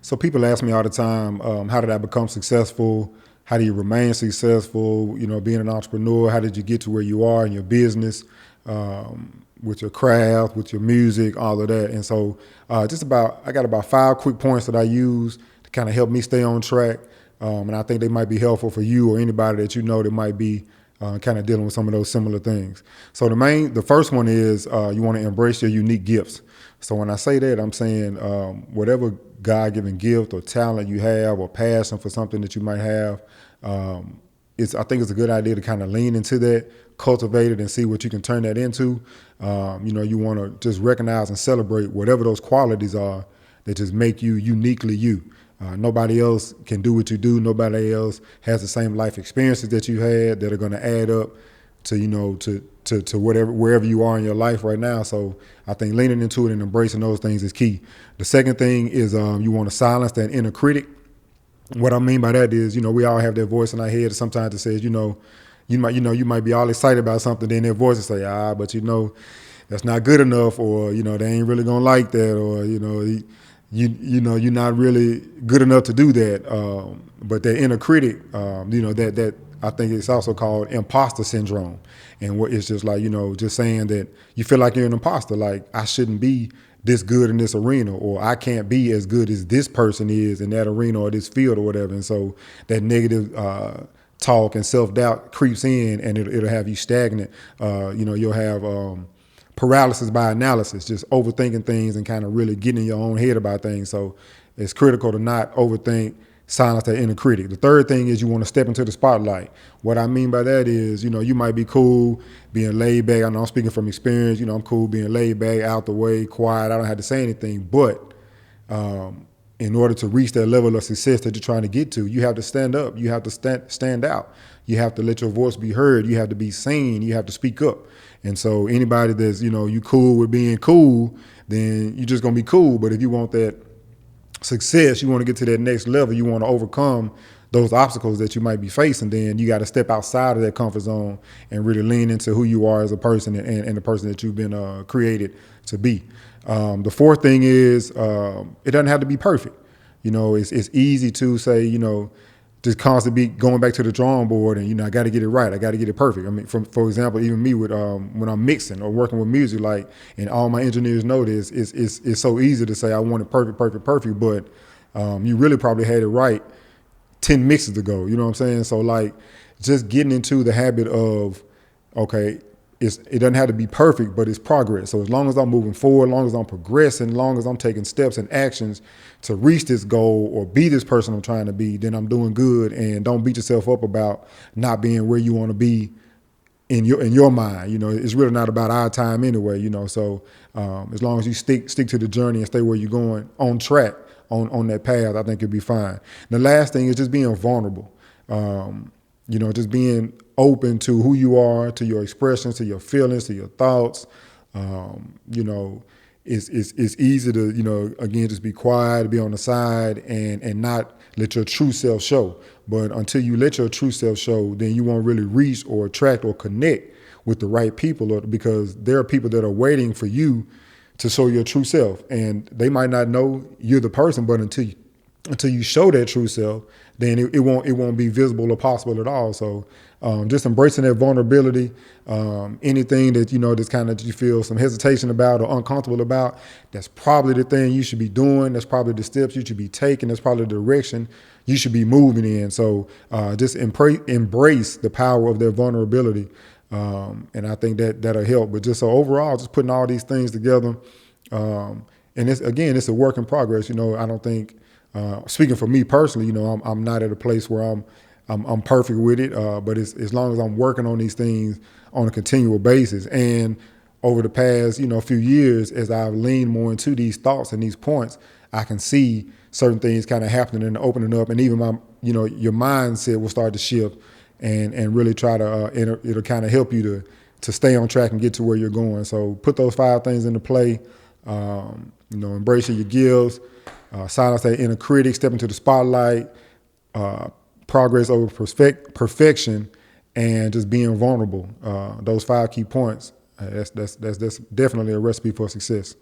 So people ask me all the time, how did I become successful? How do you remain successful? You know, being an entrepreneur, how did you get to where you are in your business, with your craft, with your music, all of that? And so I got about 5 quick points that I use to kind of help me stay on track. And I think they might be helpful for you or anybody that you know that might be kind of dealing with some of those similar things. So the first one is you want to embrace your unique gifts. So when I say that, I'm saying whatever God-given gift or talent you have or passion for something that you might have, I think it's a good idea to kind of lean into that, cultivate it, and see what you can turn that into. You want to just recognize and celebrate whatever those qualities are that just make you uniquely you. Nobody else can do what you do. Nobody else has the same life experiences that you had that are going to add up to wherever you are in your life right now. So I think leaning into it and embracing those things is key. The second thing is you want to silence that inner critic. What I mean by that is, we all have that voice in our head sometimes that says, you might be all excited about something, then their voice will say, but that's not good enough, or they ain't really gonna like that, or you're not really good enough to do that. But that inner critic, that I think it's also called imposter syndrome. And what it's just like, just saying that you feel like you're an imposter, like I shouldn't be this good in this arena, or I can't be as good as this person is in that arena or this field or whatever. And so that negative talk and self-doubt creeps in, and it'll have you stagnant. You'll have paralysis by analysis, just overthinking things and kind of really getting in your own head about things. So it's critical to not overthink, silence that inner critic. The third thing is you want to step into the spotlight. What I mean by that is, you might be cool being laid back. I know I'm speaking from experience. I'm cool being laid back, out the way, quiet. I don't have to say anything. But in order to reach that level of success that you're trying to get to, you have to stand up. You have to stand out. You have to let your voice be heard. You have to be seen. You have to speak up. And so anybody that's, you cool with being cool, then you're just going to be cool. But if you want that success, you want to get to that next level, you want to overcome those obstacles that you might be facing, then you got to step outside of that comfort zone and really lean into who you are as a person and the person that you've been created to be. The fourth thing is it doesn't have to be perfect. It's easy to say, just constantly be going back to the drawing board and, I got to get it right. I got to get it perfect. I mean, for example, even me with when I'm mixing or working with music, and all my engineers know this, it's so easy to say I want it perfect, but you really probably had it right 10 mixes ago. You know what I'm saying? So just getting into the habit of, okay, it doesn't have to be perfect, but it's progress. So as long as I'm moving forward, as long as I'm progressing, as long as I'm taking steps and actions to reach this goal or be this person I'm trying to be, then I'm doing good. And don't beat yourself up about not being where you want to be in your mind. It's really not about our time anyway. So as long as you stick to the journey and stay where you're going on track on that path, I think you'll be fine. The last thing is just being vulnerable. Just being open to who you are, to your expressions, to your feelings, to your thoughts. It's easy to, again, just be quiet, be on the side and not let your true self show. But until you let your true self show, then you won't really reach or attract or connect with the right people, because there are people that are waiting for you to show your true self. And they might not know you're the person, but until you show that true self, then it won't be visible or possible at all. So just embracing that vulnerability, anything that that's kind of you feel some hesitation about or uncomfortable about, that's probably the thing you should be doing. That's probably the steps you should be taking. That's probably the direction you should be moving in. So just embrace the power of their vulnerability, and I think that'll help. But just so overall, just putting all these things together, and it's a work in progress. I don't think. Speaking for me personally, I'm not at a place where I'm perfect with it, but it's as long as I'm working on these things on a continual basis. And over the past, few years, as I've leaned more into these thoughts and these points, I can see certain things kind of happening and opening up, and even my, your mindset will start to shift and really try to, it'll kind of help you to stay on track and get to where you're going. So put those 5 things into play. Embracing your gifts. Silence that inner critic, step into the spotlight, progress over perfection, and just being vulnerable. Those 5 key points. That's definitely a recipe for success.